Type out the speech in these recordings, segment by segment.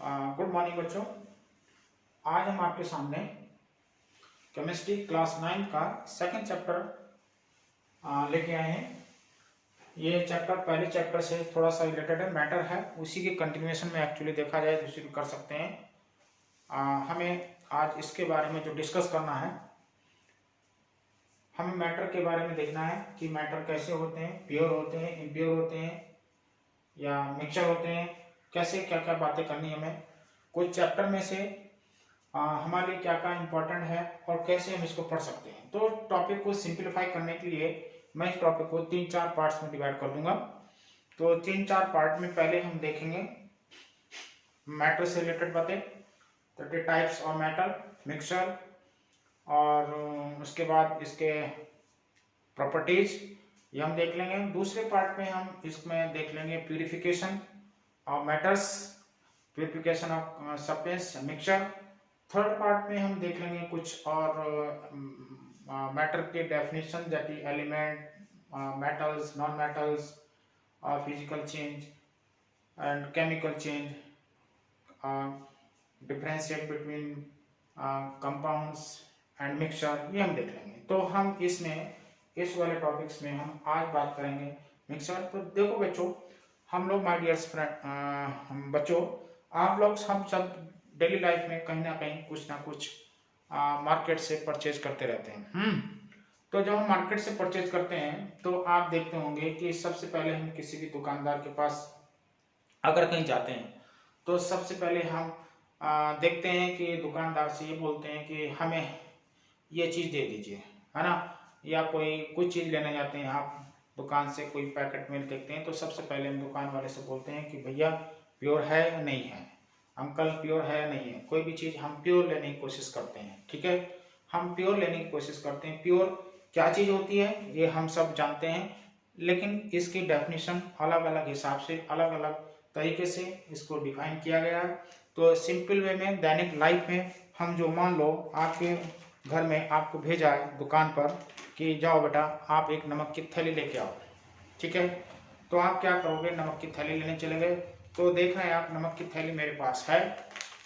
Good morning बच्चों। आज हम आपके सामने केमिस्ट्री क्लास 9 का सेकंड चैप्टर लेके आए हैं। ये चैप्टर पहले चैप्टर से थोड़ा सा रिलेटेड है, मैटर है, उसी के कंटिन्यूएशन में एक्चुअली देखा जाए तो शुरू कर सकते हैं। हमें आज इसके बारे में जो डिस्कस करना है, हमें मैटर के बारे में देखना है कि मैटर कैसे होते हैं, प्योर होते हैं, इम्प्योर होते हैं या मिक्सचर होते हैं, कैसे क्या क्या बातें करनी है हमें। कुछ चैप्टर में से हमारे लिए क्या क्या इम्पोर्टेंट है और कैसे हम इसको पढ़ सकते हैं। तो टॉपिक को सिंप्लीफाई करने के लिए मैं इस टॉपिक को 3-4 पार्ट्स में डिवाइड कर दूंगा। तो 3-4 पार्ट में पहले हम देखेंगे मैटर से रिलेटेड बातें, 30 टाइप्स ऑफ मैटर, मिक्सचर, और उसके बाद इसके प्रॉपर्टीज ये हम देख लेंगे। दूसरे पार्ट में हम इसमें देख लेंगे purification of matters, purification of substance, mixture. Third part में हम देख लेंगे कुछ और मैटर के डेफिनेशन, जैसे element, metals, non metals, physical change and chemical change, differentiate between compounds and mixture, ये हम देख लेंगे। तो हम इसमें इस वाले टॉपिक्स में हम आज बात करेंगे मिक्सचर। तो देखो बच्चों, हम लोग माय डियर फ्रेंड, बच्चों आप लोग हम सब डेली लाइफ में कहीं ना कहीं कुछ ना कुछ मार्केट से परचेज करते रहते हैं। तो जब हम मार्केट से परचेज करते हैं तो आप देखते होंगे कि सबसे पहले हम किसी भी दुकानदार के पास अगर कहीं जाते हैं तो सबसे पहले हम देखते हैं कि दुकानदार से ये बोलते हैं कि हमें ये चीज़ दे दीजिए, है ना। या कोई कुछ चीज़ लेने जाते हैं आप दुकान से, कोई पैकेट में देखते हैं तो सबसे पहले हम दुकान वाले से बोलते हैं कि भैया प्योर है या नहीं है, अंकल प्योर है या नहीं है। कोई भी चीज़ हम प्योर लेने की कोशिश करते हैं, ठीक है, हम प्योर लेने की कोशिश करते हैं। प्योर क्या चीज़ होती है ये हम सब जानते हैं, लेकिन इसकी डेफिनेशन अलग अलग हिसाब से, अलग अलग तरीके से इसको डिफाइन किया गया है। तो सिंपल वे में दैनिक लाइफ में हम जो, मान लो आपके घर में आपको भेजा है दुकान पर कि जाओ बेटा आप एक नमक की थैली लेके आओ, ठीक है। तो आप क्या करोगे, नमक की थैली लेने चले गए। तो देख रहे हैं आप नमक की थैली मेरे पास है।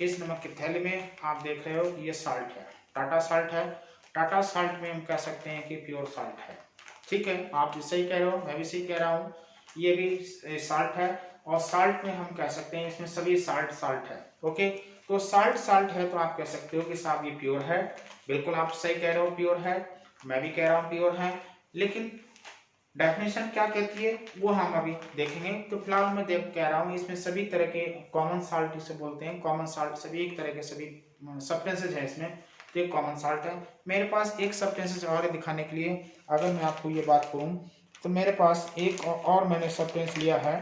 इस नमक की थैली में आप देख रहे हो ये साल्ट है, टाटा साल्ट है। टाटा साल्ट में हम कह सकते हैं कि प्योर साल्ट है, ठीक है। आप भी सही कह रहे हो, मैं भी सही कह रहा हूँ, ये भी साल्ट है। और साल्ट में हम कह सकते हैं इसमें सभी साल्ट साल्ट है, ओके। तो साल्ट साल्ट है तो आप कह सकते हो कि साहब ये प्योर है। बिल्कुल आप सही कह रहे हो, प्योर है, मैं भी कह रहा हूँ प्योर है। लेकिन डेफिनेशन क्या कहती है वो हम अभी देखेंगे। तो फिलहाल मैं कह रहा हूँ इसमें सभी तरह के कॉमन साल्ट इसे बोलते हैं, कॉमन साल्ट सभी एक तरह के सभी सब्सटेंसेज है इसमें, तो एक कॉमन साल्ट है। मेरे पास एक सब्सटेंसेज और दिखाने के लिए अगर मैं आपको ये बात कहूँ तो मेरे पास एक और मैंने सब्सटेंस लिया है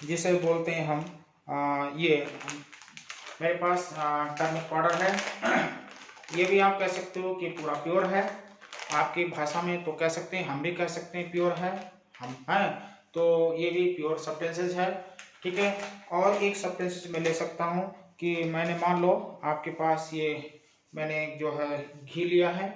जिसे बोलते हैं हम ये मेरे पास टर्मरिक पाउडर है। ये भी आप कह सकते हो कि पूरा प्योर है, आपकी भाषा में तो कह सकते हैं, हम भी कह सकते हैं प्योर है, हम हैं। तो ये भी प्योर सब्सटेंसेज है, ठीक है। और एक सब्सटेंसेज मैं ले सकता हूँ कि मैंने, मान लो आपके पास ये मैंने जो है घी लिया है,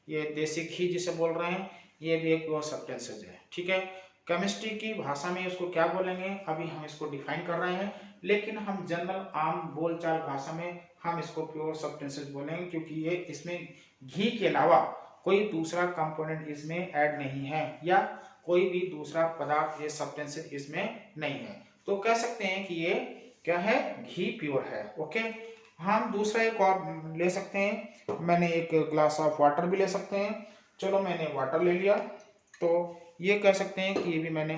ये देसी घी जिसे बोल रहे हैं, ये भी एक प्योर सब्सटेंसेज है, ठीक है। केमिस्ट्री की भाषा में इसको क्या बोलेंगे अभी हम इसको डिफाइन कर रहे हैं, लेकिन हम जनरल आम बोलचाल भाषा में हम इसको प्योर सब्सटेंसेज बोलेंगे, क्योंकि ये इसमें घी के अलावा कोई दूसरा कंपोनेंट इसमें ऐड नहीं है या कोई भी दूसरा पदार्थ ये सब्सटेंसेज इसमें नहीं है। तो कह सकते हैं कि ये क्या है, घी प्योर है, ओके। हम दूसरा एक और ले सकते हैं, मैंने एक ग्लास ऑफ वाटर भी ले सकते हैं। चलो मैंने वाटर ले लिया, तो ये कह सकते हैं कि ये भी मैंने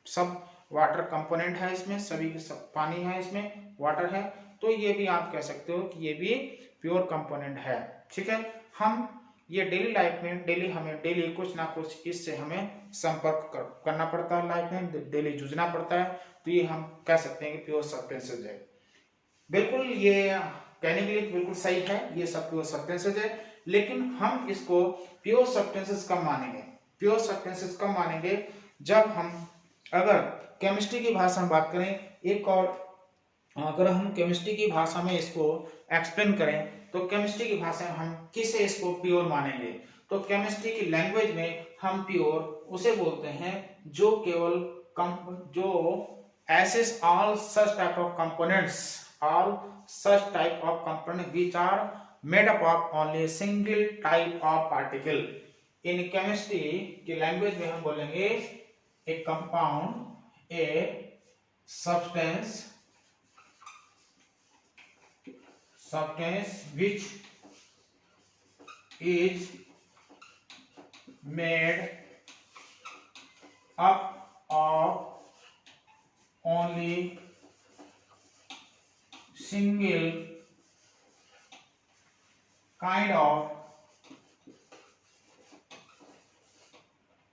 सब वाटर कंपोनेंट है इसमें, सभी सब पानी है इसमें, वाटर है। तो ये भी आप कह सकते हो कि ये भी प्योर कंपोनेंट है, ठीक है। हम ये डेली लाइफ में हमें डेली कुछ ना कुछ इससे हमें संपर्क करना पड़ता है, लाइफ में डेली जूझना पड़ता है। तो ये हम कह सकते हैं कि प्योर सब्सटेंसेज है। बिल्कुल ये कहने के लिए बिल्कुल सही है, ये सब प्योर सब्सटेंसेज है। लेकिन हम इसको प्योर सब्सटेंसेज कब मानेंगे, प्योर सब्सटेंसेज कब मानेंगे जब हम, अगर केमिस्ट्री की भाषा में बात करें, एक और अगर हम केमिस्ट्री की भाषा में इसको एक्सप्लेन करें तो केमिस्ट्री की भाषा में हम किसे इसको प्योर मानेंगे। तो केमिस्ट्री की लैंग्वेज में हम प्योर उसे बोलते हैं जो केवल जो assays all such type of components, all such type of components which are made up of only single type of particle. In chemistry की लैंग्वेज में हम बोलेंगे a compound, a substance which is made up of only single kind of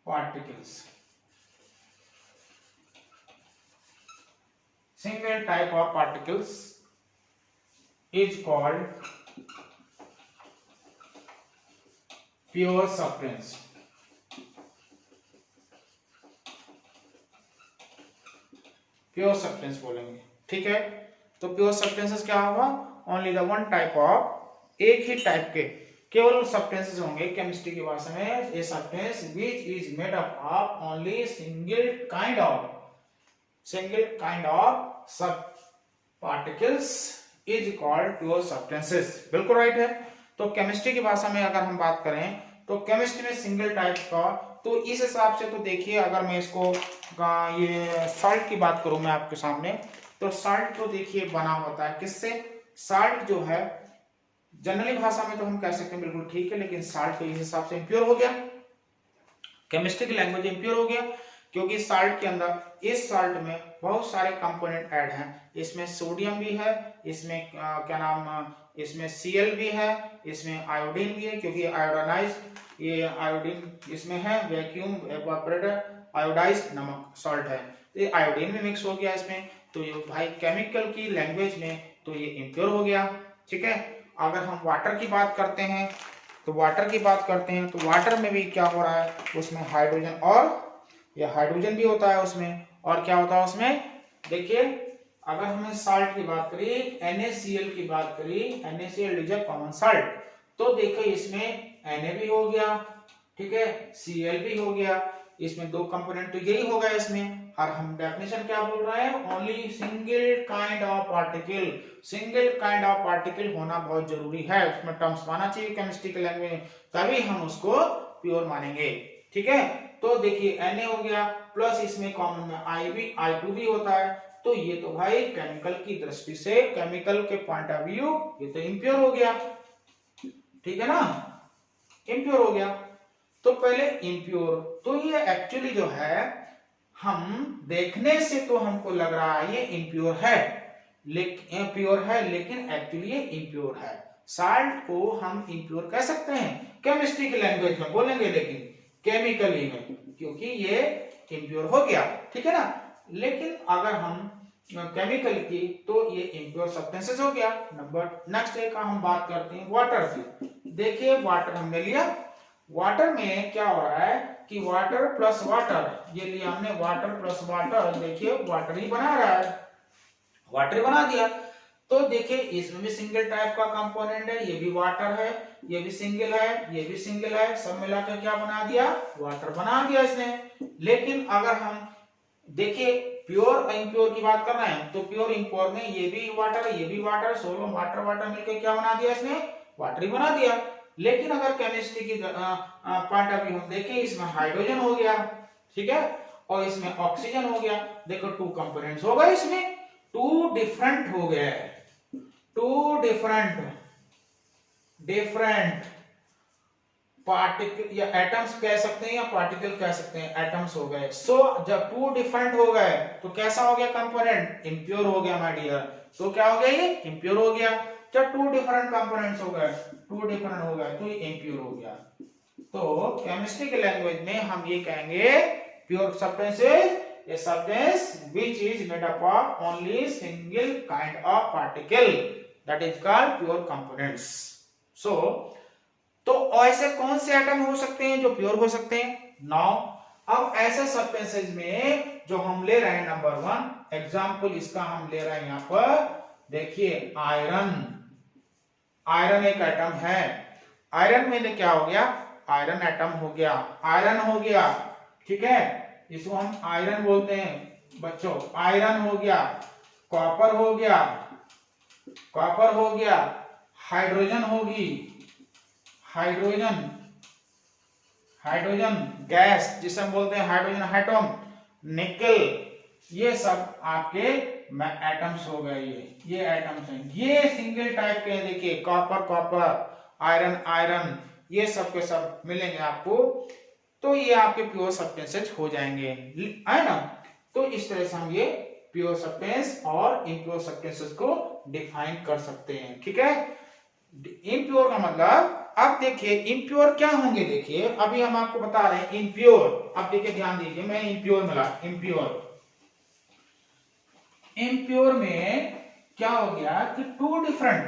particles. Single type of particles is called pure substance. Pure substance बोलेंगे, ठीक है। तो pure substances क्या होगा? Only the one type of, एक ही type के केवल substances होंगे केमिस्ट्री की भाषा में। ये substance which is made up of only single kind of सब particles is called pure substances. बिल्कुल राइट है। तो केमिस्ट्री की भाषा में अगर हम बात करें तो केमिस्ट्री में सिंगल टाइप का, तो इस हिसाब से तो देखिए, अगर मैं इसको ये साल्ट की बात करूं मैं आपके सामने, तो साल्ट तो देखिए बना होता है किससे? साल्ट जो है जनरली भाषा में तो हम कह सकते हैं बिल्कुल ठीक है, लेकिन साल्ट तो इस हिसाब से इम्प्योर हो गया, केमिस्ट्री की लैंग्वेज इम्प्योर हो गया, क्योंकि साल्ट के अंदर, इस साल्ट में बहुत सारे कंपोनेंट ऐड हैं। इसमें सोडियम भी है, इसमें क्या नाम, इसमें Cl भी है, इसमें आयोडीन भी है, क्योंकि आयोडाइज, ये आयोडीन इसमें है, वैक्यूम एवापोरेटेड आयोडाइज्ड नमक सॉल्ट है, तो ये आयोडीन में मिक्स हो गया इसमें। तो ये भाई केमिकल की लैंग्वेज में तो ये इम्प्योर हो गया, ठीक है। अगर हम वाटर की बात करते हैं तो वाटर में भी क्या हो रहा है, उसमें हाइड्रोजन, और ये हाइड्रोजन भी होता है उसमें, और क्या होता है उसमें, देखिए अगर हमने साल्ट की बात करी, NaCl की बात करी, NaCl is a common salt, तो देखो इसमें Na भी हो गया, ठीक है, Cl भी हो गया, इसमें दो कंपोनेंट तो यही हो गया इसमें। और हम डेफिनेशन क्या बोल रहे हैं? Only single kind of particle, single kind of particle होना बहुत जरूरी है, उसमें टर्म्स माना चाहिए केमिस्ट्री के लैंग्वेज में, तभी हम उसको प्योर मानेंगे, ठीक है। तो देखिए Na हो गया, प्लस इसमें कॉमन में I2 भी होता है, तो ये तो भाई केमिकल की दृष्टि से, केमिकल के पॉइंट ऑफ व्यू ये तो इम्प्योर हो गया, ठीक है ना, इम्प्योर हो गया। तो पहले इम्प्योर, तो ये एक्चुअली जो है, हम देखने से तो हमको लग रहा है ये इम्प्योर है, लेकिन एक्चुअली ये इम्प्योर है। साल्ट को हम इम्प्योर कह सकते हैं केमिस्ट्री की लैंग्वेज में बोलेंगे, लेकिन केमिकली में, क्योंकि ये इम्प्योर हो गया, ठीक है ना। लेकिन अगर हम केमिकल की, तो ये इम्प्योर सब्सटेंसेस हो गया। नेक्स्ट एक का हम बात करते हैं वाटर की। देखिए वाटर हमने लिया, वाटर में क्या हो रहा है कि वाटर प्लस वाटर, ये लिया हमने, वाटर प्लस वाटर, देखिए वाटर ही बना रहा है, वाटर बना दिया। तो देखिए इसमें भी सिंगल टाइप का कंपोनेंट है, ये भी वाटर है, ये भी सिंगल है, ये भी सिंगल है, सब मिलाकर क्या बना दिया? वाटर बना दिया इसने। लेकिन अगर हम देखिए प्योर और इम्प्योर की बात कर रहे हैं, तो प्योर इम्प्योर में ये भी वाटर है, ये भी वाटर, सोलर वाटर मिलकर क्या बना दिया इसने? वाटर ही बना दिया। लेकिन अगर केमिस्ट्री की पॉइंट ऑफ व्यू हम देखें, इसमें हाइड्रोजन हो गया, ठीक है, और इसमें ऑक्सीजन हो गया, देखो टू कंपोनेंट्स हो गए, इसमें टू डिफरेंट हो गए, टू डिफरेंट पार्टिकल या एटम्स कह सकते हैं, या पार्टिकल कह सकते हैं, एटम्स हो गए। सो जब टू डिफरेंट हो गए तो कैसा हो गया कंपोनेंट? इम्प्योर हो गया माय डियर। तो क्या हो गया ये? इम्प्योर हो गया। जब टू डिफरेंट कंपोनेंट्स हो गए, टू डिफरेंट हो गए, तो ये इम्प्योर हो गया। तो केमिस्ट्री के लैंग्वेज में हम ये कहेंगे pure substance is a substance which is made up of only single kind of particle, that is called pure components. So तो ऐसे कौन से एटम हो सकते हैं जो प्योर हो सकते हैं? नाउ अब ऐसे सब्सटेंसेस में जो हम ले रहे हैं, नंबर 1 एग्जांपल इसका हम ले रहे हैं यहां पर, देखिए आयरन, आयरन एक एटम है। आयरन में क्या हो गया? आयरन एटम हो गया, आयरन हो गया, ठीक है, इसको हम आयरन बोलते हैं, बच्चों आयरन हो गया, कॉपर हो गया, हाइड्रोजन होगी, हाइड्रोजन गैस जिसे हम बोलते हैं हाइड्रोजन एटम, निकल, ये सब आपके एटम्स हो गए। ये एटम्स हैं, ये सिंगल टाइप के हैं। देखिए कॉपर, आयरन, ये सब के सब मिलेंगे आपको, तो ये आपके प्योर सब्सटेंसेज हो जाएंगे, है ना। तो इस तरह से हम ये प्योर सब्सटेंस और इम्प्योर सब्सटेंसेस को डिफाइन कर सकते हैं, ठीक है। इम्प्योर का मतलब, अब देखिए इम्प्योर क्या होंगे। देखिए अभी हम आपको बता रहे हैं इम्प्योर, अब देखिए ध्यान दीजिए, मैं इम्प्योर मिला, इम्प्योर में क्या हो गया कि टू डिफरेंट।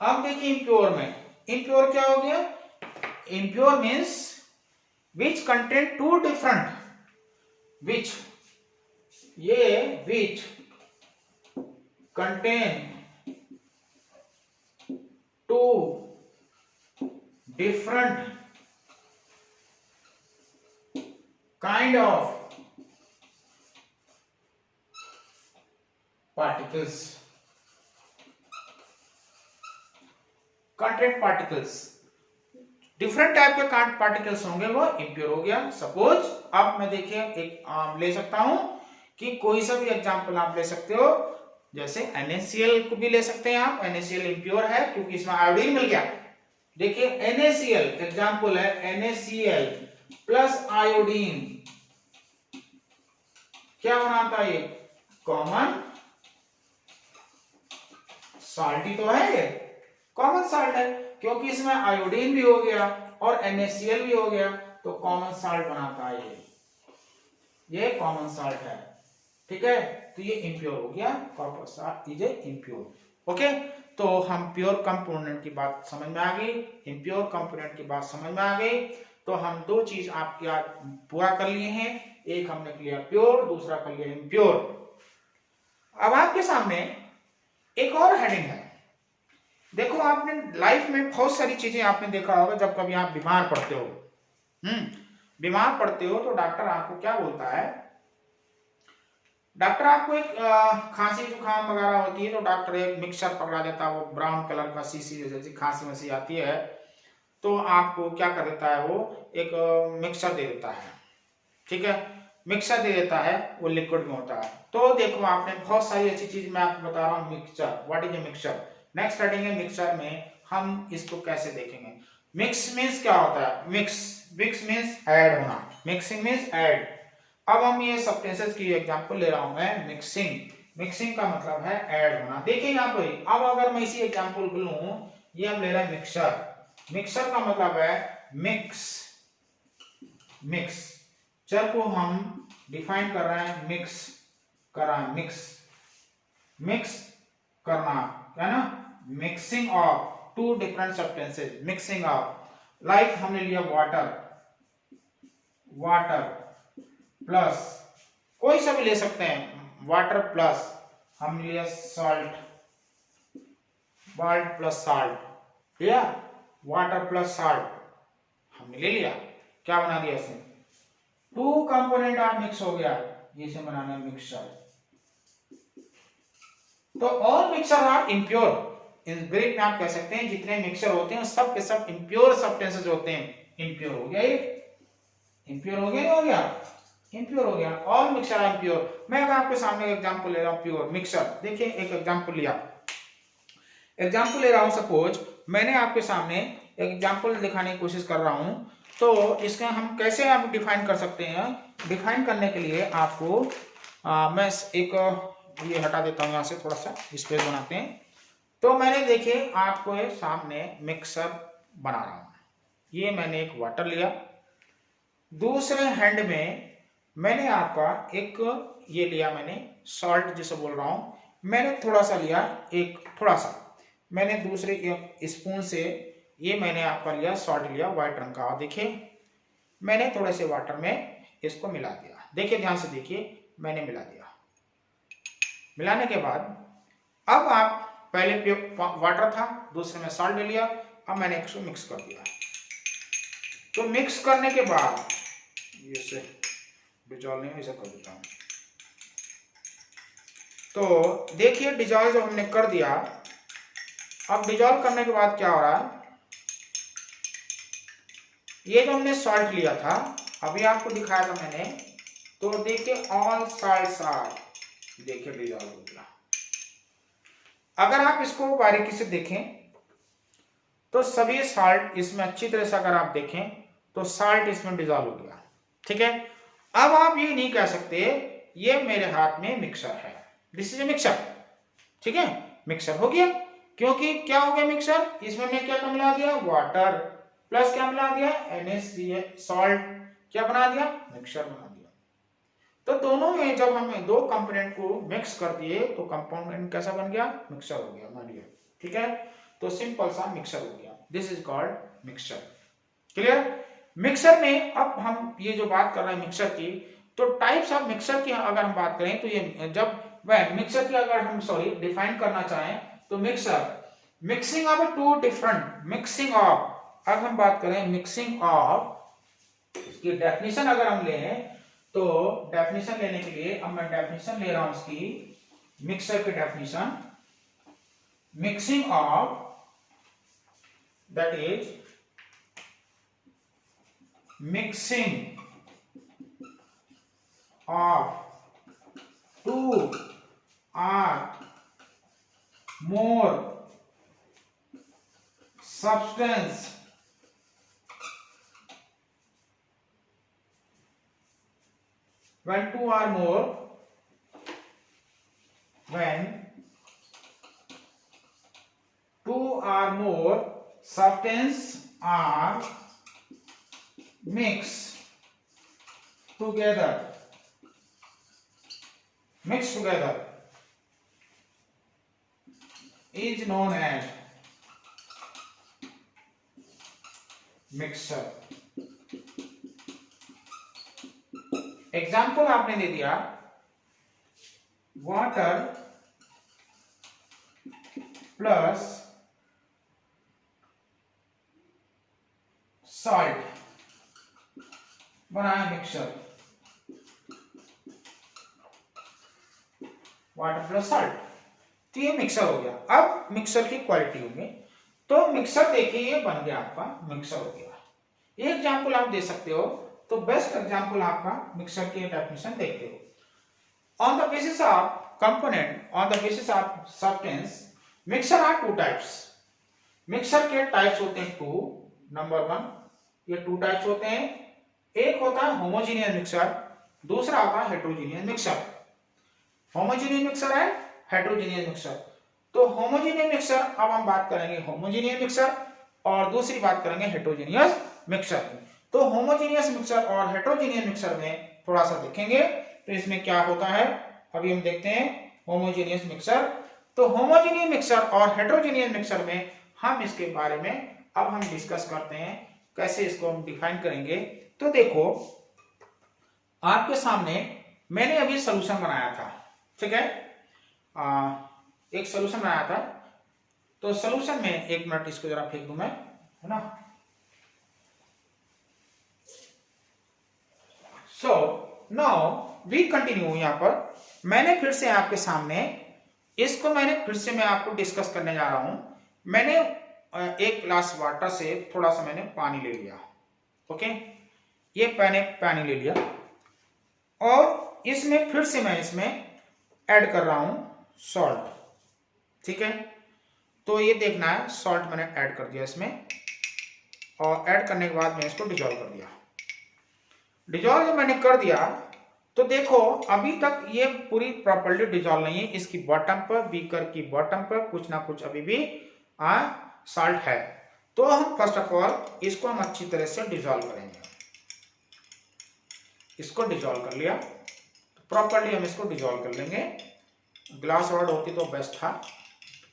अब देखिए इम्प्योर क्या हो गया, impure means which contain two different, which contain two different kind of particles, content particles, different type के पार्टिकल्स होंगे, वो इम्प्योर हो गया। सपोज अब मैं देखिए एक ले सकता हूं कि कोई सा भी एग्जांपल आप ले सकते हो, जैसे NaCl को भी ले सकते हैं आप। NaCl इम्प्योर है क्योंकि इसमें आयोडीन मिल गया। देखिए NaCl एग्जांपल है, NaCl प्लस आयोडीन क्या बनाता है, ये कॉमन साल्ट ही तो है, ये कॉमन साल्ट है क्योंकि इसमें आयोडीन भी हो गया और NaCl भी हो गया, तो कॉमन साल्ट बनाता है ये कॉमन साल्ट है, ठीक है। तो ये इम्प्योर हो गया, copper salt is impure. Okay, तो हम प्योर कंपोनेंट की बात समझ में आ गई, इम्प्योर कंपोनेंट की बात समझ में आ गई। तो हम दो चीज आपके आज पूरा कर लिए हैं, एक हमने किया प्योर, दूसरा कर लिया इम्प्योर। अब आपके सामने एक और हेडिंग है। देखो आपने लाइफ में बहुत सारी चीजें आपने देखा होगा, जब कभी आप बीमार पड़ते हो, बीमार पड़ते हो तो डॉक्टर आपको क्या बोलता है, डॉक्टर आपको एक खांसी जुकाम वगैरह होती है तो डॉक्टर एक मिक्सचर पकड़ा देता है, वो ब्राउन कलर का शीशी जैसी खांसी वसी आती है, तो आपको क्या कर देता है, वो एक मिक्सचर दे देता है, ठीक है, मिक्सचर दे देता है, वो लिक्विड में होता है। तो देखो आपने बहुत सारी अच्छी चीज मैं आपको बता रहा हूँ, mixture, what is a mixture. Next heading है मिक्सचर में हम इसको कैसे देखेंगे। मिक्स मीन्स क्या होता है, मिक्स मीन्स ऐड होना, मिक्सिंग मीन्स ऐड। अब हम ये सब्सटेंसेस की एग्जांपल ले रहा हूं मैं, मिक्सिंग का मतलब है ऐड होना। देखिए यहाँ पे अब अगर मैं इसी एग्जांपल को लूं, ये हम ले रहे हैं मिक्सर का मतलब है मिक्सचर को हम डिफाइन कर रहे हैं, मिक्स करना है ना, mixing of two different substances, mixing of, like हमने लिया वाटर प्लस, कोई सा भी ले सकते हैं, वाटर प्लस हमने लिया सॉल्ट प्लस साल्ट लिया, वाटर प्लस साल्ट हमने ले लिया, क्या बना दिया इसने, टू कंपोनेंट आप मिक्स हो गया, ये से बनाना है मिक्सचर। तो ऑल मिक्सचर आर इम्प्योर, इस ब्रीफ में आप कह सकते हैं जितने मिक्सचर होते हैं सब के सब इम्प्योर सब्सटेंसेस होते हैं। इम्प्योर हो गया, ये इम्प्योर हो गया, नहीं हो गया, इम्प्योर हो गया, ऑल मिक्सचर आर इम्प्योर। मैं अगर आपके सामने एग्जांपल ले रहा हूं प्योर मिक्सचर, देखिए एक एग्जांपल ले रहा हूं, सपोज मैंने आपके सामने एग्जांपल दिखाने की कोशिश कर रहा हूं, तो इसका हम कैसे आप डिफाइन कर सकते हैं। डिफाइन करने के लिए आपको मैं एक ये हटा देता हूं, यहां से थोड़ा सा स्पेस बनाते हैं। तो मैंने देखिए आपको सामने मिक्सर बना रहा हूं, ये मैंने एक वाटर लिया, दूसरे हैंड में मैंने आपका एक ये लिया, मैंने सॉल्ट जिसे बोल रहा हूं, मैंने थोड़ा सा लिया, थोड़ा सा मैंने दूसरे स्पून से ये मैंने आपका लिया सॉल्ट लिया व्हाइट रंग का, और देखिए मैंने थोड़े से वाटर में इसको मिला दिया। देखिए ध्यान से देखिए, मैंने मिला दिया, मिलाने के बाद अब आप पहले वाटर था, दूसरे में सॉल्ट ले लिया, अब मैंने इसको मिक्स कर दिया। तो मिक्स करने के बाद ये से डिजॉल्व नहीं, ऐसा कर देता हूं, तो देखिए डिजॉल्व जब हमने कर दिया, अब डिजॉल्व करने के बाद क्या हो रहा है, ये जो हमने सॉल्ट लिया था अभी आपको दिखाया था मैंने, तो देखिए ऑल सॉल्ट्स आर, देखिए डिजॉल्व हो गया। अगर आप इसको बारीकी से देखें तो सभी साल्ट इसमें अच्छी तरह से अगर आप देखें तो साल्ट इसमें डिजॉल्व हो गया। ठीक है, अब आप ये नहीं कह सकते ये मेरे हाथ में मिक्सर है, दिस इज ए मिक्सर। ठीक है, मिक्सर हो गया, क्योंकि क्या हो गया मिक्सर, इसमें मैं क्या मिला दिया, वाटर प्लस क्या मिला दिया, NaCl सॉल्ट, क्या बना दिया, मिक्सर बना दिया। तो दोनों में जब हमने दो कंपोनेंट को मिक्स कर दिए तो कंपोनेंट कैसा बन गया, मिक्सर हो गया, मान लिया। ठीक है, तो सिंपल सा मिक्सर हो गया, this is called mixer. Clear. Mixer में अब हम ये जो बात कर रहे हैं मिक्सर की, तो टाइप्स ऑफ मिक्सर की अगर हम बात करें तो ये जब वह मिक्सर की अगर हम डिफाइन करना चाहें तो mixture, mixing of two different, mixing of, अब हम बात करें मिक्सिंग ऑफ, इसकी डेफिनेशन अगर हम लें तो डेफिनेशन लेने के लिए अब मैं डेफिनेशन ले रहा हूं इसकी, मिक्सर की definition, mixing of that is mixing of two or more substance when two or more, when two or more substance are mixed together is known as mixer। Example आपने दे दिया, वाटर प्लस सॉल्ट बनाया mixer, water plus salt, तो ये mixer हो गया। अब mixer की quality होगी, तो मिक्सर देखिए ये बन गया आपका मिक्सर हो गया। ये एग्जांपल आप दे सकते हो, तो बेस्ट एग्जांपल आपका मिक्सर की डेफिनेशन देखते हो। On the basis of component, on the basis of substance, mixture are two types. Mixture के टाइप्स होते हैं टू, नंबर वन, ये टू टाइप्स होते हैं, एक होता है होमोजेनियस मिक्सर, दूसरा होता है हेटेरोजेनियस मिक्सर। होमोजेनियस मिक्सर है, हेटेरोजेनियस मिक्सर। तो होमोजेनियस मिक्सर, अब हम बात करेंगे होमोजेनियस मिक्सर और दूसरी बात करेंगे हेटेरोजेनियस मिक्सर। तो होमोजेनियस मिक्सर और हेटेरोजेनियस मिक्सर में थोड़ा सा देखेंगे तो इसमें क्या होता है, अभी हम देखते हैं होमोजेनियस मिक्सर। तो होमोजेनियस मिक्सर और हेटेरोजेनियस मिक्सर में हम इसके बारे में अब हम डिस्कस करते हैं, कैसे इसको हम डिफाइन करेंगे। तो देखो आपके सामने मैंने अभी सॉल्यूशन बनाया था, ठीक है, एक सॉल्यूशन बनाया था। तो सॉल्यूशन में, एक मिनट इसको जरा फेंक दूं मैं, है ना। So now we continue. यहां पर मैंने फिर से आपके सामने इसको फिर से मैं आपको डिस्कस करने जा रहा हूं। मैंने एक ग्लास वाटर से थोड़ा सा मैंने पानी ले लिया, ओके, ये मैंने पानी ले लिया और इसमें फिर से मैं इसमें ऐड कर रहा हूं सॉल्ट, ठीक है। तो ये देखना है, सॉल्ट मैंने ऐड कर दिया इसमें, और ऐड करने के बाद मैं इसको डिजॉल्व कर दिया। डिजॉल्व जब मैंने कर दिया तो देखो अभी तक ये पूरी प्रॉपर्ली डिजॉल्व नहीं है, इसकी बॉटम पर, बीकर की बॉटम पर कुछ ना कुछ अभी भी सॉल्ट है। तो हम फर्स्ट ऑफ ऑल इसको हम अच्छी तरह से डिजॉल्व करेंगे। इसको डिजॉल्व कर लिया, प्रॉपर्ली हम इसको डिजॉल्व कर लेंगे। ग्लास रॉड होती तो बेस्ट था,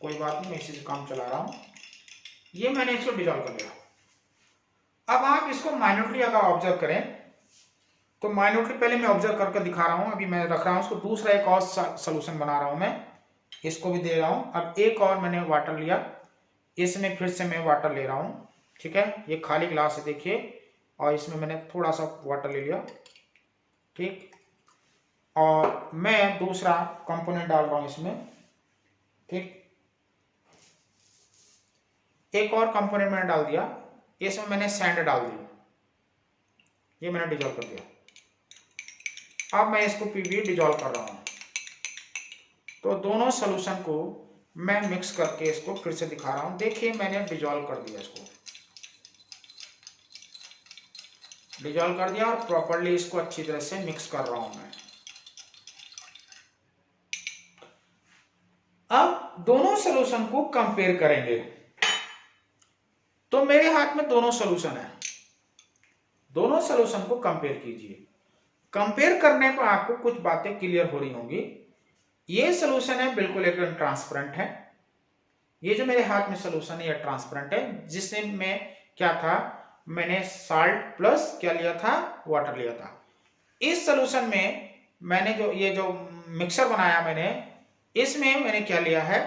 कोई बात नहीं, मैं इसी से काम चला रहा हूं। ये मैंने इसको डिजॉल्व कर लिया। अब आप इसको माइन्यूटली अगर ऑब्जर्व करें तो माइन्यूटली पहले मैं ऑब्जर्व करके दिखा रहा हूं, अभी मैं रख रहा हूं इसको। दूसरा एक और सोल्यूशन बना रहा हूं मैं, इसको भी दे रहा हूं। अब एक और मैंने वाटर लिया, इसमें फिर से मैं वाटर ले रहा हूं, ठीक है। ये खाली ग्लास है देखिए, और इसमें मैंने थोड़ा सा वाटर ले लिया, ठीक। और मैं दूसरा कंपोनेंट डाल रहा हूं इसमें, ठीक। एक और कंपोनेंट मैंने डाल दिया, इसमें मैंने सैंड डाल दी, ये मैंने डिजोल्व कर दिया। अब मैं इसको पीवी डिजोल्व कर रहा हूं। तो दोनों सॉल्यूशन को मैं मिक्स करके इसको फिर से दिखा रहा हूं। देखिए मैंने डिजोल्व कर दिया, इसको डिजोल्व कर दिया और प्रॉपर्ली इसको अच्छी तरह से मिक्स कर रहा हूं मैं। अब दोनों सॉल्यूशन को कंपेयर करेंगे। तो मेरे हाथ में दोनों सॉल्यूशन है, दोनों सॉल्यूशन को कंपेयर कीजिए। कंपेयर करने पर आपको कुछ बातें क्लियर हो रही होंगी। ये सॉल्यूशन है बिल्कुल एकदम ट्रांसपेरेंट है, ये जो मेरे हाथ में सॉल्यूशन है ये ट्रांसपेरेंट है, जिसमें मैं क्या था, मैंने साल्ट प्लस क्या लिया था, वाटर लिया था। इस सॉल्यूशन में मैंने जो ये जो मिक्सर बनाया मैंने, इसमें मैंने क्या लिया है,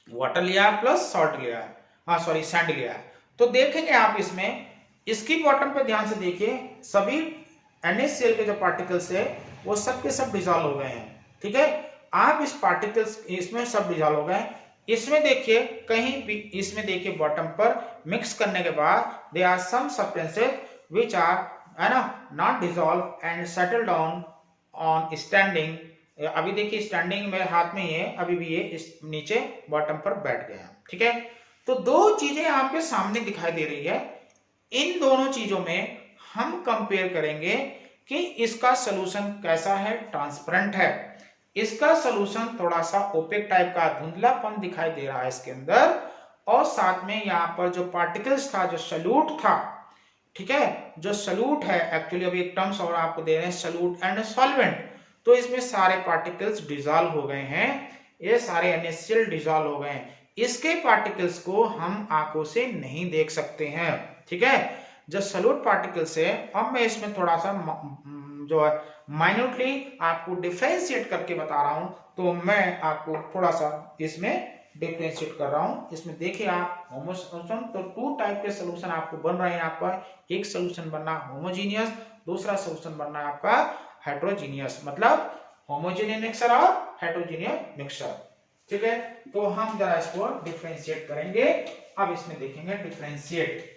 वाटर लिया प्लस सॉल्ट लिया है, हाँ सॉरी सैंड लिया है। तो देखेंगे आप इसमें, इसकी बॉटम पे ध्यान से देखिए, सभी NaCl के जो पार्टिकल्स है वो सब के सब डिजॉल्व हो गए हैं, ठीक है। आप इस पार्टिकल्स इसमें सब डिजॉल्व हो गए। इसमें देखिए कहीं भी, इसमें देखिए बॉटम पर मिक्स करने के बाद they are some substances which are है ना not dissolve and settle down on standing. अभी देखिए स्टैंडिंग मेरे हाथ में ही है, अभी भी ये इस नीचे बॉटम पर बैठ गया, ठीक है। तो दो चीजें आपके सामने दिखाई दे रही है। इन दोनों चीजों में हम कंपेयर करेंगे कि इसका सॉल्यूशन कैसा है, ट्रांसपेरेंट है, इसका सॉल्यूशन थोड़ा सा ओपेक टाइप का धुंधलापन दिखाई दे रहा है इसके अंदर, और साथ में यहाँ पर जो पार्टिकल्स था, जो सल्यूट था, ठीक है, जो सल्यूट है, एक्चुअली अभी एक टर्म्स और आपको दे रहे हैं, सल्यूट एंड सॉल्वेंट। तो इसमें सारे पार्टिकल्स डिजॉल्व हो गए हैं, ये सारे NaCl डिजॉल्व हो गए हैं। इसके पार्टिकल्स को हम आंखों से नहीं देख सकते हैं, ठीक है, जो सल्यूट पार्टिकल्स है। अब मैं इसमें थोड़ा सा जो है माइन्यूटली आपको डिफरेंशिएट करके बता रहा हूं, तो मैं आपको थोड़ा सा इसमें डिफरेंशिएट कर रहा हूं। इसमें देखिए आप होमोसोल्यूशन, तो टू टाइप के सॉल्यूशन आपको बन रहे हैं। आपका एक सॉल्यूशन बनना होमोजीनियस, दूसरा सॉल्यूशन बनना आपका हेट्रोजीनियस, मतलब होमोजीनियस मिक्सर और हेट्रोजीनियस मिक्सर, ठीक है। तो हम जरा इसको डिफरेंशिएट करेंगे। अब इसमें देखेंगे डिफरेंशिएट।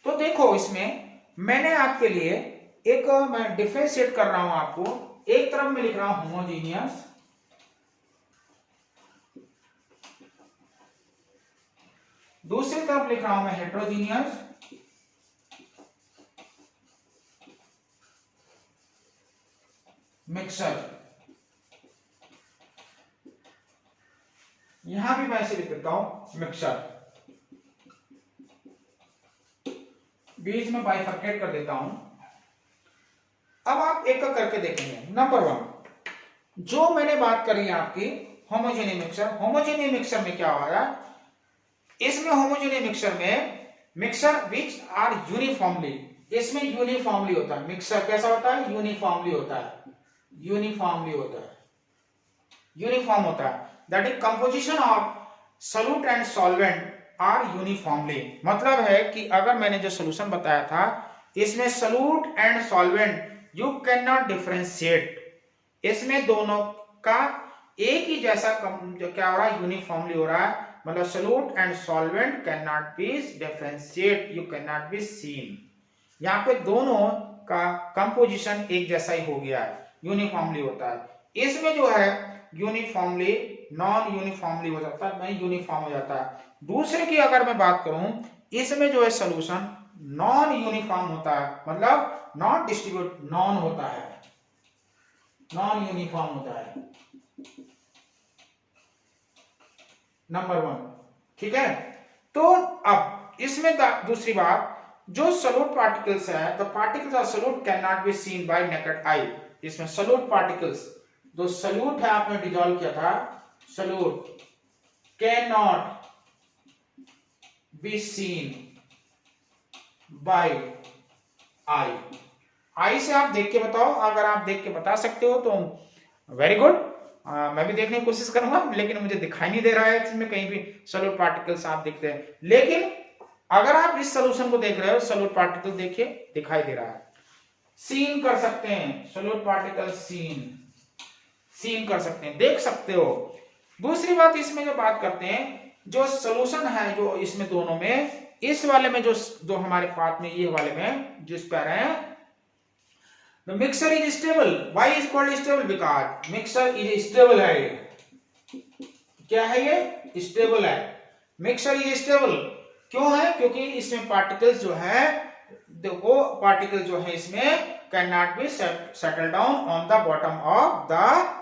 तो देखो इसमें मैंने आपके लिए एक मैं डिफरेंशिएट कर रहा हूं आपको। एक तरफ में लिख रहा हूं होमोजीनियस, दूसरी तरफ लिख रहा हूं मैं हेट्रोजीनियस, मिक्सर। यहां भी मैं ऐसे लिख देता हूं मिक्सर, बीच में बाइफरकेट कर देता हूं। अब आप एक एक करके देखेंगे। नंबर 1, जो मैंने बात करी आपकी होमोजेनियस मिक्सर। होमोजेनियस मिक्सर में क्या हो रहा है, इसमें होमोजेनियस मिक्सर में मिक्सर विच आर यूनिफॉर्मली, इसमें यूनिफॉर्मली होता है। मिक्सर कैसा होता है, यूनिफॉर्मली होता है, यूनिफॉर्मली होता है, यूनिफॉर्म होता है। That is composition of solute and solvent are uniformly. मतलब है कि अगर मैंने जो सोल्यूशन बताया था, इसमें solute and solvent you can not differentiate, इसमें दोनों का एक ही जैसा जो क्या हो रहा है, यूनिफॉर्मली हो रहा है। मतलब solute and solvent can not B differentiate, you can not be scene. यहाँ पे दोनों का कंपोजिशन एक जैसा ही हो गया है, यूनिफॉर्मली होता है। इसमें जो है यूनिफॉर्मली नॉन यूनिफॉर्मली हो जाता है, नहीं यूनिफॉर्म हो जाता है। दूसरे की अगर मैं बात करूं, इसमें जो है सोल्यूशन नॉन यूनिफॉर्म होता है, मतलब नॉन डिस्ट्रीब्यूट, नॉन होता है, नॉन यूनिफॉर्म होता है। नंबर 1, ठीक है। तो अब इसमें दूसरी बात, जो सॉल्यूट पार्टिकल्स है, the particles of solute can not be seen bye naked eye. इसमें सॉल्यूट पार्टिकल्स, जो सॉल्यूट है आपने डिसॉल्व किया था, solute can not be seen by eye. Eye से आप देख के बताओ, अगर आप देख के बता सकते हो तो वेरी गुड, मैं भी देखने की कोशिश करूंगा, लेकिन मुझे दिखाई नहीं दे रहा है इसमें कहीं भी सॉल्यूट पार्टिकल्स आप दिखते हैं। लेकिन अगर आप इस सोल्यूशन को देख रहे हो, सॉल्यूट पार्टिकल देखिए दिखाई दे रहा है, सीन कर सकते हैं, सॉल्यूट पार्टिकल सीन कर सकते हैं, देख सकते हो। दूसरी बात इसमें जो बात करते हैं, जो सोल्यूशन है जो इसमें दोनों में, इस वाले में जो हमारे पाथ में, ये वाले में जिस पे आ रहे हैं, the mixture is stable. Why is called stable? Because mixture is stable है ये। क्या है ये? स्टेबल है। मिक्सचर इज स्टेबल क्यों है? क्योंकि इसमें पार्टिकल्स जो है, देखो पार्टिकल जो है इसमें can not be settle down on the bottom of the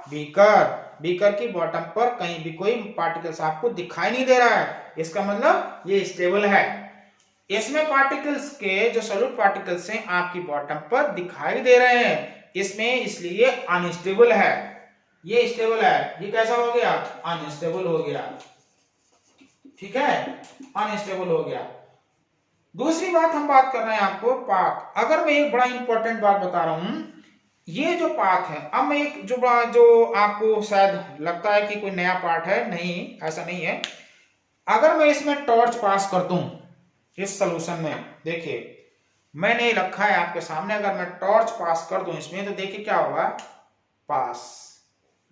beaker. Beaker की बॉटम पर कहीं भी कोई पार्टिकल्स आपको दिखाई नहीं दे रहा है, इसका मतलब ये स्टेबल है। इसमें पार्टिकल्स के जो सॉलिड पार्टिकल्स हैं आपकी बॉटम पर दिखाई दे रहे हैं, इसमें इसलिए अनस्टेबल है। ये स्टेबल है, ये कैसा हो गया? अनस्टेबल हो गया। ठीक है, अनस्टेबल हो गया। दूसरी बात हम बात कर रहे हैं आपको पाथ। अगर मैं एक बड़ा इंपॉर्टेंट बात बता रहा हूं, ये जो पाथ है, अब मैं एक जो आपको शायद लगता है कि कोई नया पार्ट है, नहीं ऐसा नहीं है। अगर मैं इसमें टॉर्च पास कर दूं इस सोल्यूशन में, देखिए मैंने रखा है आपके सामने, अगर मैं टॉर्च पास कर दूं इसमें तो देखिए क्या होगा? पास।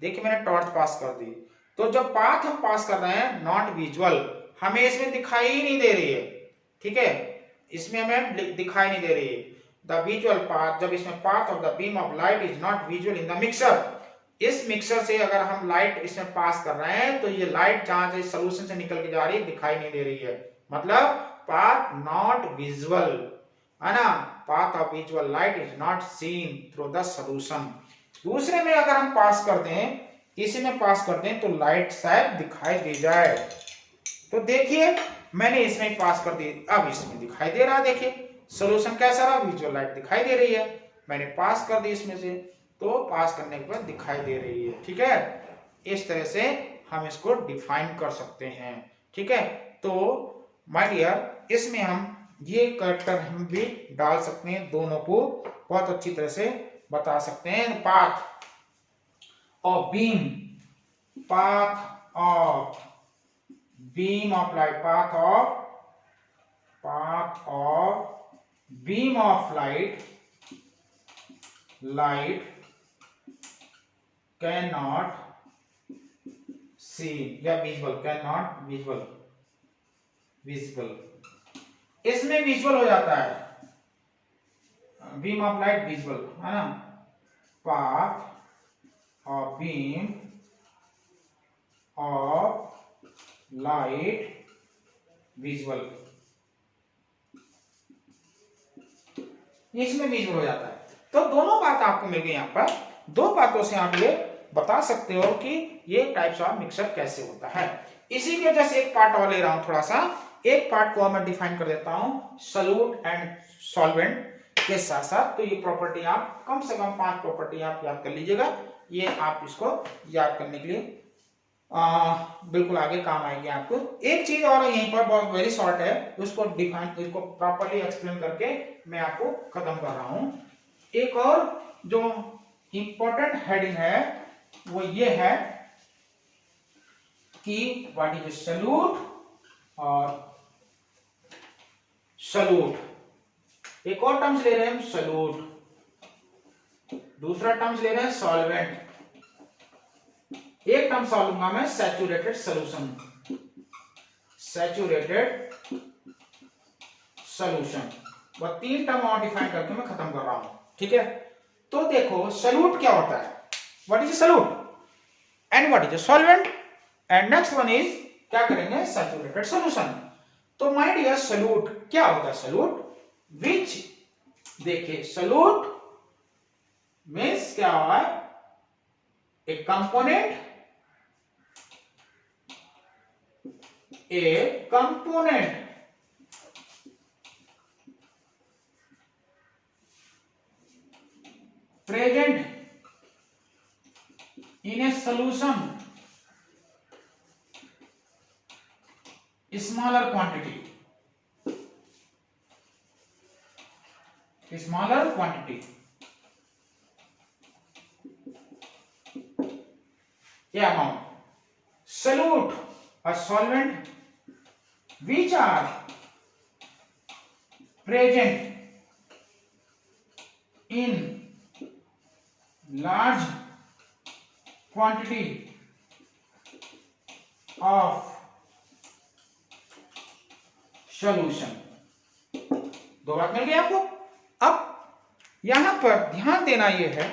देखिए मैंने टॉर्च पास कर दी, तो जब पाथ हम पास कर रहे हैं नॉट विजुअल, हमें इसमें दिखाई ही नहीं दे रही है। ठीक है, इसमें हमें दिखाई नहीं दे रही है। द विजुअल पाथ, जब इसमें path of the beam of light is not visual in the mixer, इस मिक्सर से अगर हम लाइट इसमें पास कर रहे हैं तो ये लाइट जहां से सोल्यूशन से निकल के जा रही है दिखाई नहीं दे रही है, मतलब पाथ नॉट विजुअल है ना। Path of visual light is not seen through the solution. दूसरे में अगर हम पास कर दें, इसी में पास कर दें तो लाइट शायद दिखाई दे जाए। तो देखिए मैंने इसमें पास कर दी, अब इसमें दिखाई दे रहा है। देखिए सोल्यूशन कैसा रहा? विजुअल लाइट दिखाई दे रही है। मैंने पास कर दी इसमें से, तो पास करने के बाद दिखाई दे रही है। ठीक है, इस तरह से हम इसको डिफाइन कर सकते हैं। ठीक है, तो माय डियर, इसमें हम ये कैरेक्टर हम भी डाल सकते हैं, दोनों को बहुत अच्छी तरह से बता सकते हैं। Path of beam, path of beam of light, path of beam of light can not see या विजुअल, कैन नॉट विजुअल, इसमें विजुअल हो जाता है। बीम ऑफ लाइट विजुअल है ना, path of beam of light visual, इसमें visual हो जाता है। तो दोनों बात आपको मिल गई। यहाँ पर दो बातों से आप ये बता सकते हो कि ये टाइप्स ऑफ मिक्सचर कैसे होता है। इसी की वजह से एक पार्ट और ले रहा हूं, थोड़ा सा एक पार्ट को मैं डिफाइन कर देता हूं सॉल्यूट एंड सॉल्वेंट के साथ साथ। तो ये प्रॉपर्टी आप कम से कम 5 प्रॉपर्टी आप याद कर लीजिएगा, ये आप इसको याद करने के लिए बिल्कुल आगे काम आएगी आपको। एक चीज और यहीं पर बहुत वेरी शॉर्ट है, उसको डिफाइन, इसको प्रॉपर्ली एक्सप्लेन करके मैं आपको खत्म कर रहा हूं। एक और जो इंपॉर्टेंट हेडिंग है वो ये है कि व्हाट इज सॉल्यूट और सॉल्यूट। एक और टर्म्स ले रहे हैं हम सॉल्यूट, दूसरा टर्म्स ले रहे हैं सॉल्वेंट। एक टर्म सॉल्व लूंगा मैं सैचुरेटेड सॉल्यूशन, सैचुरेटेड सॉल्यूशन। वह 3 टर्म और डिफाइन करके मैं खत्म कर रहा हूं। ठीक है, तो देखो सॉल्यूट क्या होता है, what is solute and what is solvent, and next one is क्या करेंगे, सैचुरेटेड सॉल्यूशन। तो माय डियर सॉल्यूट क्या होता है? सॉल्यूट विच, देखिए सॉल्यूट मींस क्या हुआ, ए component, a component present in a solution smaller quantity, smaller quantity amount. Solute, a solvent which are present in large quantity of solution. दो बात मिल गई आपको। अब यहां पर ध्यान देना यह है,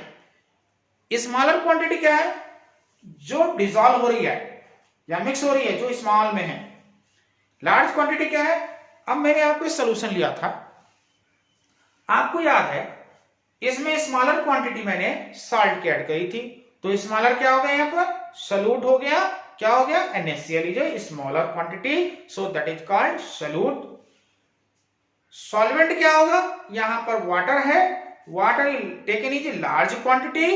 स्मॉलर क्वांटिटी क्या है, जो डिसॉल्व हो रही है या मिक्स हो रही है, जो स्मॉल में है। लार्ज क्वांटिटी क्या है, अब मैंने आपको सोल्यूशन लिया था, आपको याद है इसमें स्मॉलर क्वांटिटी मैंने साल्ट की ऐड करी थी, तो स्मॉलर क्या हो गया, यहां पर सॉल्यूट हो गया, क्या हो गया, NaCl is a smaller quantity, so that is called solute. Solvent क्या होगा, यहां पर वाटर है, water taken is large quantity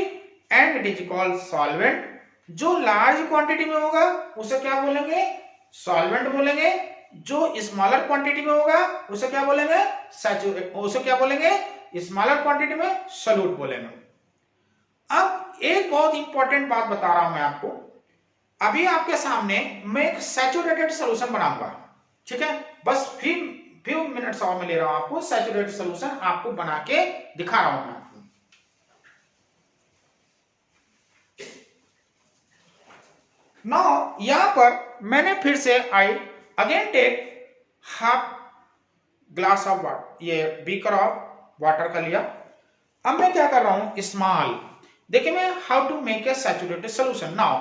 and it is called solvent. जो लार्ज क्वांटिटी में होगा उसे क्या बोलेंगे, सॉल्वेंट बोलेंगे। जो स्मॉलर क्वांटिटी में होगा उसे क्या बोलेंगे, उसे क्या बोलेंगे, स्मॉलर क्वांटिटी में सॉल्यूट बोलेंगे। अब एक बहुत इंपॉर्टेंट बात बता रहा हूं मैं आपको, अभी आपके सामने मैं एक सैचुरेटेड सॉल्यूशन बनाऊंगा, ठीक है, बस फ्यू मिनट्स और में ले रहा हूं आपको, सैचुरेटेड सॉल्यूशन आपको बना के दिखा रहा हूं मैं आपको। नाउ यहां पर मैंने फिर से I again take half glass of water, ये बीकर ऑफ वाटर का लिया। अब मैं क्या कर रहा हूं, स्मॉल, देखिए मैं how to make a saturated solution. Now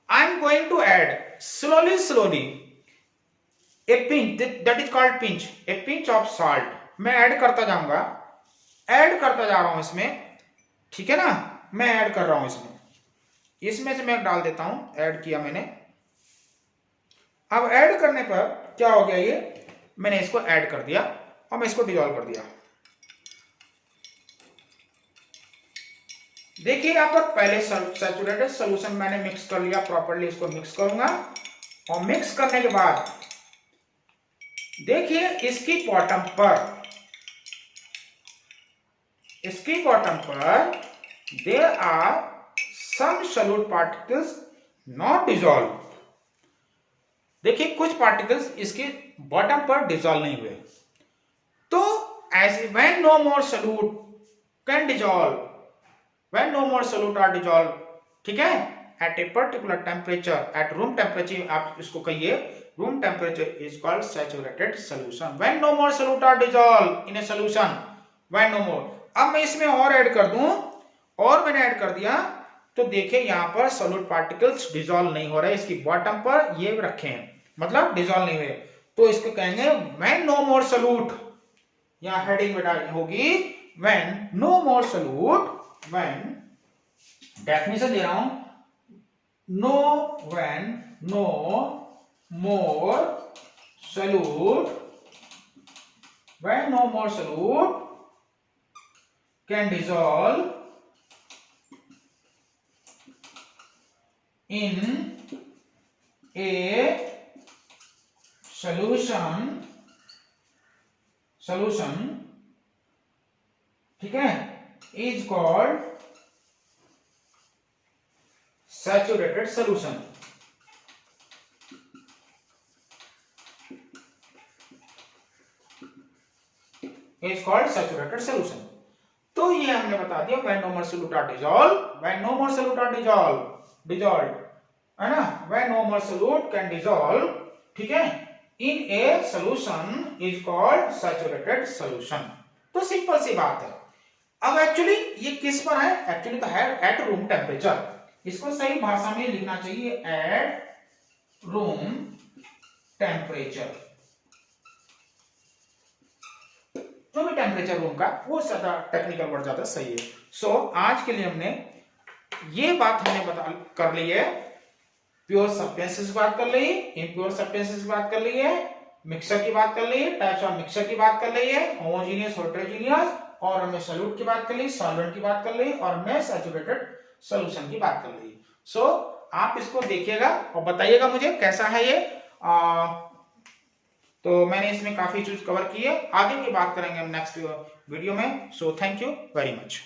I am going to add slowly a pinch, that is called pinch, a pinch of salt. मैं ऐड करता जाऊंगा, ऐड करता जा रहा हूं इसमें, ठीक है ना, मैं ऐड कर रहा हूं इसमें से मैं डाल देता हूं, ऐड किया मैंने। अब ऐड करने पर क्या हो गया, ये मैंने इसको ऐड कर दिया और मैं इसको डिसॉल्व कर दिया। देखिए यहां पर पहले सैचुरेटेड सॉल्यूशन मैंने मिक्स कर लिया प्रॉपर्ली, इसको मिक्स करूंगा और मिक्स करने के बाद देखिए इसकी बॉटम पर there are some solute particles not dissolve. देखिए कुछ पार्टिकल्स इसके बॉटम पर डिसॉल्व नहीं हुए, तो as when no more solute can dissolve, when no more solute are dissolve, ठीक है, at a particular temperature, at room temperature, आप इसको कहिए room temperature is called saturated solution. When no more solute are dissolve in a solution, when no more. अब मैं इसमें और add कर दूं, और मैंने ऐड कर दिया, तो देखिए यहां पर सॉल्यूट पार्टिकल्स डिसॉल्व नहीं हो रहे, इसकी बॉटम पर ये रखे हैं, मतलब डिसॉल्व नहीं हुए, तो इसको कहेंगे व्हेन नो मोर सॉल्यूट, यहां हेडिंग बेटा होगी when no more solute, when definition दे रहा हूं, when no more solute, when no more solute can dissolve in a solution, ठीक है, is called saturated solution। is called saturated solution। तो ये हमने बता दिया when no more solute are dissolved, when no more solute are dissolved, है ना, when no more solute can dissolve, ठीक है, in a solution is called saturated solution। तो सिंपल सी बात है। अब एक्चुअली ये किस पर है, एक्चुअली तो है एट रूम टेम्परेचर, इसको सही भाषा में लिखना चाहिए एट रूम टेम्परेचर, जो भी टेम्परेचर रूम का, वो ज्यादा टेक्निकल वर्ड ज्यादा सही है। सो आज के लिए हमने ये बात हमने कर ली है, प्योर सब्सटेंसेस की बात कर ली, इम्प्योर सब्सटेंसेस की बात कर ली है, मिक्सर की बात कर ली है, टाइप्स ऑफ मिक्सर की बात कर ली है, होमोजेनियस हेटेरोजेनियस, और हमने सॉल्यूट की बात कर ली, सॉल्वेंट की बात कर ली, और हमने सैचुरेटेड सॉल्यूशन की बात कर ली। सो आप इसको देखिएगा और बताइएगा मुझे कैसा है ये। तो मैंने इसमें काफी चीज कवर की है, आगे की बात करेंगे हम नेक्स्ट वीडियो में। So thank you very much.